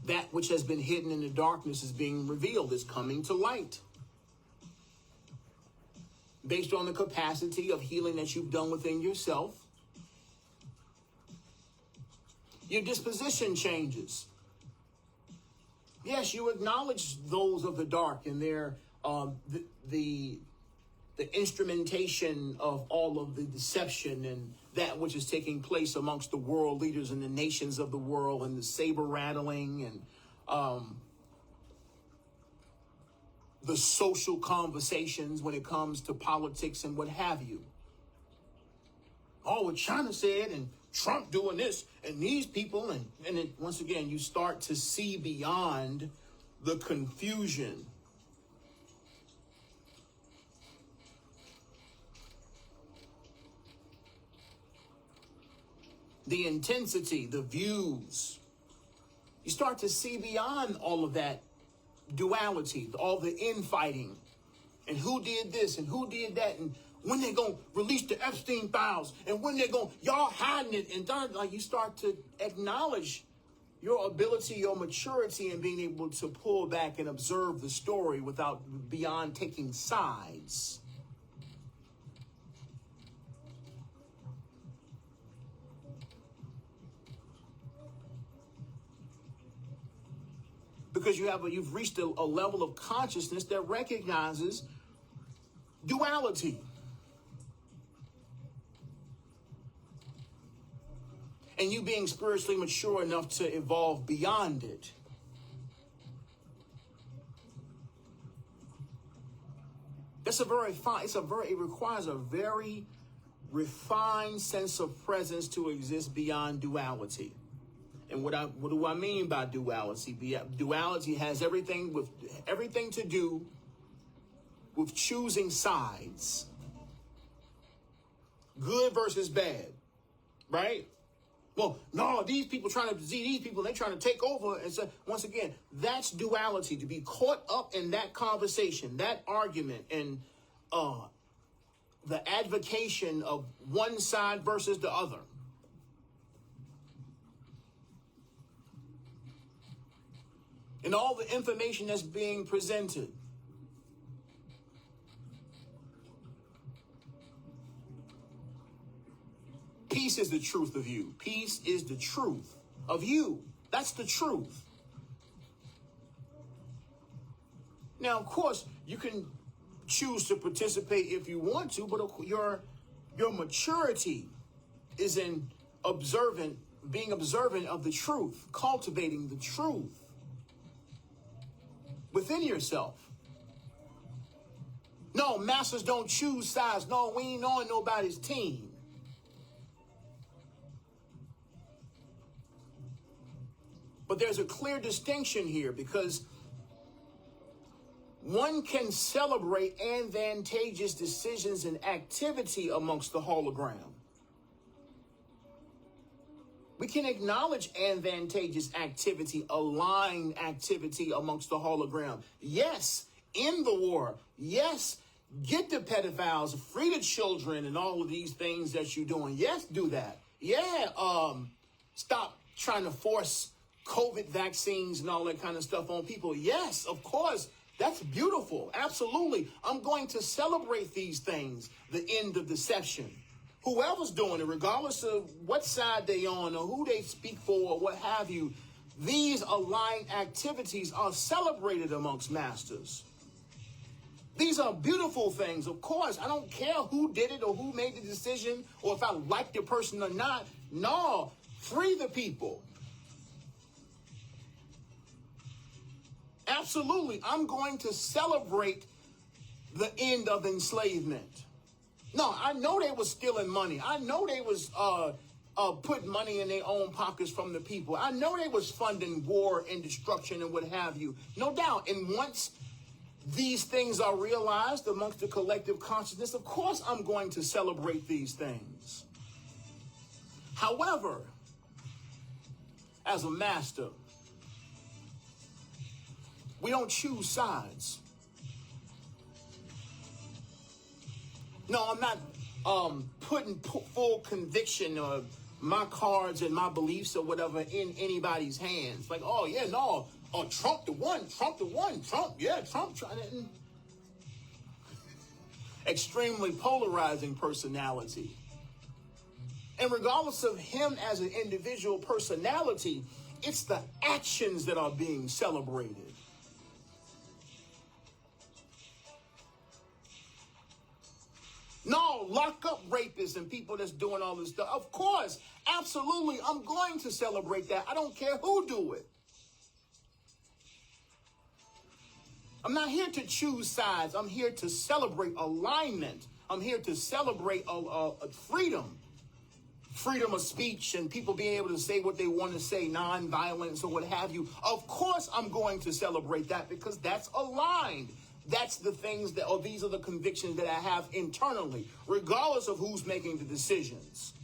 that which has been hidden in the darkness is being revealed, is coming to light. Based on the capacity of healing that you've done within yourself, your disposition changes. Yes, you acknowledge those of the dark and their the instrumentation of all of the deception and that which is taking place amongst the world leaders and the nations of the world, and the saber rattling and the social conversations when it comes to politics and what have you. Oh, what China said, and Trump doing this, and these people, and then once again, you start to see beyond the confusion. The intensity, the views. You start to see beyond all of that duality, all the infighting, and who did this and who did that, and when they're going to release the Epstein files, and when they're going, y'all hiding it, and like you start to acknowledge your ability, your maturity, and being able to pull back and observe the story without beyond taking sides. Because you've reached a level of consciousness that recognizes duality. And you being spiritually mature enough to evolve beyond it. It requires a very refined sense of presence to exist beyond duality. And what do I mean by duality? Duality has everything to do with choosing sides. Good versus bad, right? Well, no, these people trying to see these people, they're trying to take over. And so once again, that's duality, to be caught up in that conversation, that argument, and the advocation of one side versus the other. And all the information that's being presented. Peace is the truth of you. Peace is the truth of you. That's the truth. Now, of course, you can choose to participate if you want to, but your maturity is in being observant of the truth, cultivating the truth within yourself. No, masters don't choose sides. No, we ain't on nobody's team. But there's a clear distinction here, because one can celebrate advantageous decisions and activity amongst the hologram. We can acknowledge advantageous activity, aligned activity amongst the hologram. Yes, end the war. Yes, get the pedophiles, free the children, and all of these things that you're doing. Yes, do that. Yeah, stop trying to force COVID vaccines and all that kind of stuff on people. Yes, of course. That's beautiful. Absolutely. I'm going to celebrate these things. The end of deception. Whoever's doing it, regardless of what side they on or who they speak for or what have you, these aligned activities are celebrated amongst masters. These are beautiful things. Of course, I don't care who did it or who made the decision or if I like the person or not. No, free the people. Absolutely. I'm going to celebrate the end of enslavement. No, I know they was stealing money. I know they was putting money in their own pockets from the people. I know they was funding war and destruction and what have you. No doubt. And once these things are realized amongst the collective consciousness, of course I'm going to celebrate these things. However, as a master, we don't choose sides. No, I'm not putting full conviction or my cards and my beliefs or whatever in anybody's hands. Like, oh yeah, no, oh, Trump the one, Trump, yeah, Trump trying to. Extremely polarizing personality. And regardless of him as an individual personality, it's the actions that are being celebrated. No, lock up rapists and people that's doing all this stuff. Of course, absolutely, I'm going to celebrate that. I don't care who do it. I'm not here to choose sides. I'm here to celebrate alignment. I'm here to celebrate freedom. Freedom of speech and people being able to say what they want to say, nonviolence or what have you. Of course, I'm going to celebrate that because that's aligned. That's the things that, or these are the convictions that I have internally, regardless of who's making the decisions.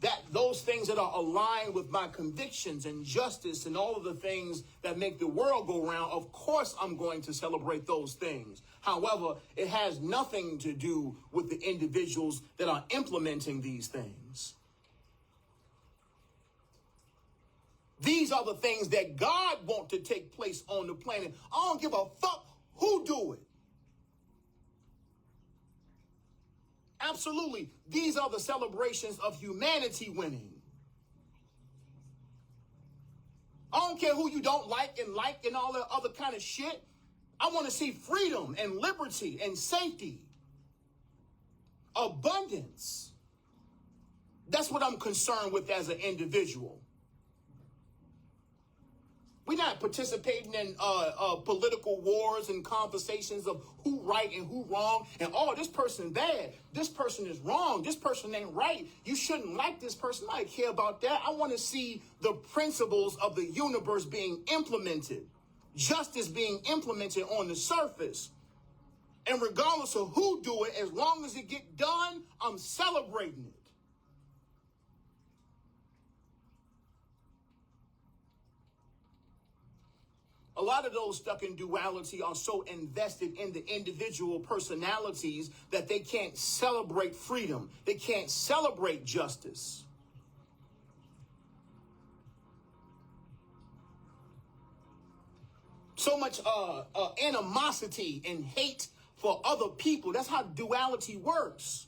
That those things that are aligned with my convictions and justice and all of the things that make the world go round, of course I'm going to celebrate those things. However, it has nothing to do with the individuals that are implementing these things. These are the things that God wants to take place on the planet. I don't give a fuck who do it. Absolutely. These are the celebrations of humanity winning. I don't care who you don't like and all that other kind of shit. I want to see freedom and liberty and safety, abundance. That's what I'm concerned with as an individual. We're not participating in political wars and conversations of who right and who wrong. And, oh, this person bad. This person is wrong. This person ain't right. You shouldn't like this person. I don't care about that. I want to see the principles of the universe being implemented. Justice being implemented on the surface. And regardless of who do it, as long as it get done, I'm celebrating it. A lot of those stuck in duality are so invested in the individual personalities that they can't celebrate freedom. They can't celebrate justice. So much animosity and hate for other people. That's how duality works.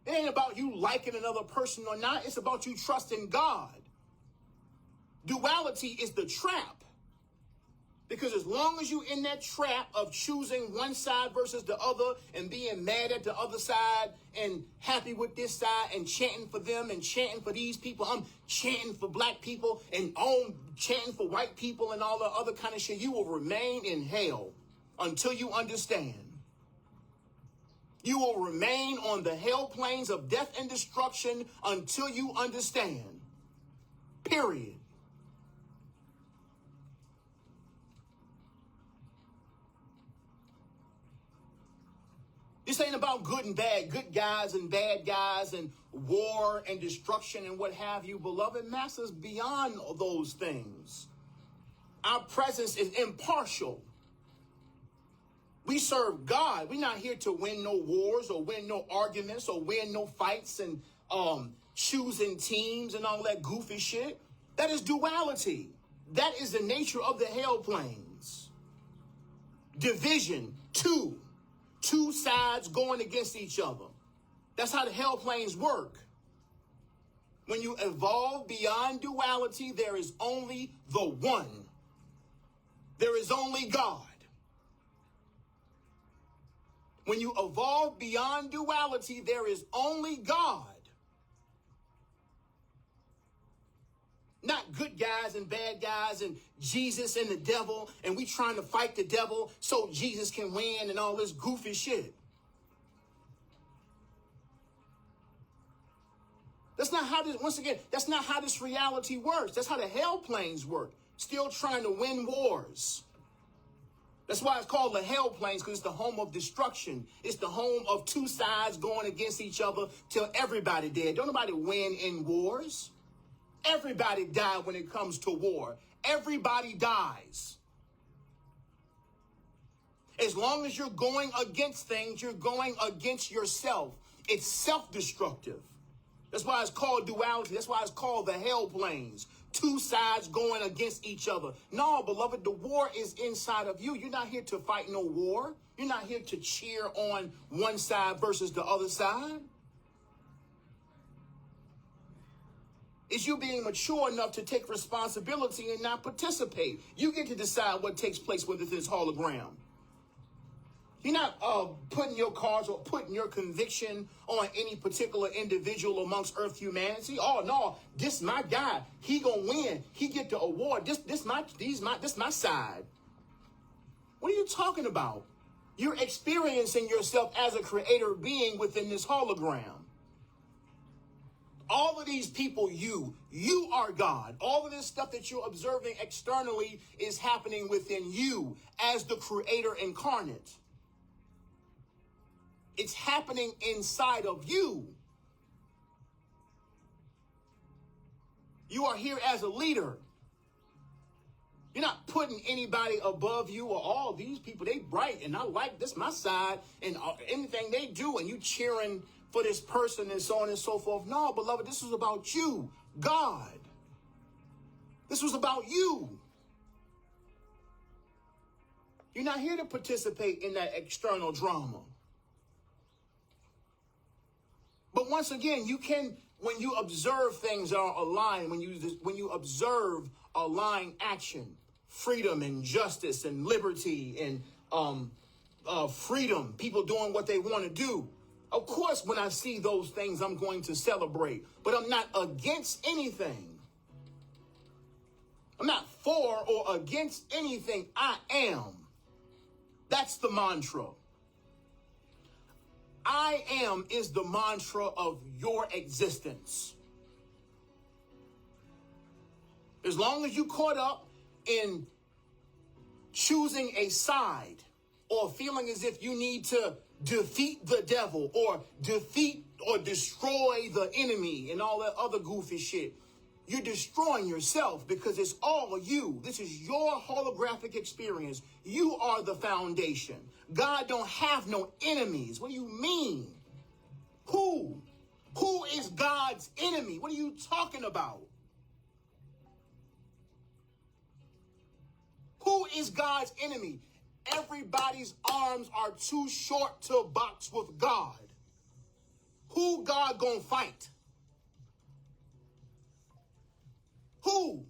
It ain't about you liking another person or not. It's about you trusting God. Duality is the trap. Because as long as you're in that trap of choosing one side versus the other and being mad at the other side and happy with this side and chanting for them and chanting for these people, I'm chanting for black people and chanting for white people and all the other kind of shit, you will remain in hell until you understand. You will remain on the hell plains of death and destruction until you understand. Period. This ain't about good and bad, good guys and bad guys and war and destruction and what have you. Beloved masters, beyond those things, our presence is impartial. We serve God. We're not here to win no wars or win no arguments or win no fights and choosing teams and all that goofy shit. That is duality. That is the nature of the hell planes. Division, two sides going against each other. That's how the hell planes work. When you evolve beyond duality, there is only the one. There is only God. When you evolve beyond duality, there is only God. Not good guys and bad guys and Jesus and the devil and we trying to fight the devil so Jesus can win and all this goofy shit. That's not how this, once again, that's not how this reality works. That's how the hell planes work. Still trying to win wars. That's why it's called the hell planes, because it's the home of destruction. It's the home of two sides going against each other till everybody dead. Don't nobody win in wars. Everybody died when it comes to war. Everybody dies. As long as you're going against things, you're going against yourself. It's self-destructive. That's why it's called duality. That's why it's called the hell planes. Two sides going against each other. No, beloved, the war is inside of you. You're not here to fight no war. You're not here to cheer on one side versus the other side. It's you being mature enough to take responsibility and not participate. You get to decide what takes place within this hologram. You're not putting your cards or putting your conviction on any particular individual amongst Earth humanity. Oh no, this my guy. He gonna win. He get the award. This my side. What are you talking about? You're experiencing yourself as a creator being within this hologram. All of these people, you are God. All of this stuff that you're observing externally is happening within you as the creator incarnate. It's happening inside of you. You are here as a leader. You're not putting anybody above you or all these people. They bright and I like this, my side, and anything they do, and you cheering for this person and so on and so forth. No, beloved, this was about you, God. This was about you. You're not here to participate in that external drama. But once again, you can, when you observe things are aligned, when you observe aligned action, freedom and justice and liberty and freedom, people doing what they want to do. Of course, when I see those things, I'm going to celebrate, but I'm not against anything. I'm not for or against anything. I am. That's the mantra. I am is the mantra of your existence. As long as you caught up in choosing a side or feeling as if you need to defeat the devil or defeat or destroy the enemy and all that other goofy shit, you're destroying yourself because it's all you. This is your holographic experience. You are the foundation. God don't have no enemies. What do you mean? Who? Who is God's enemy? What are you talking about? Who is God's enemy? Everybody's arms are too short to box with God. Who God gonna fight? Who?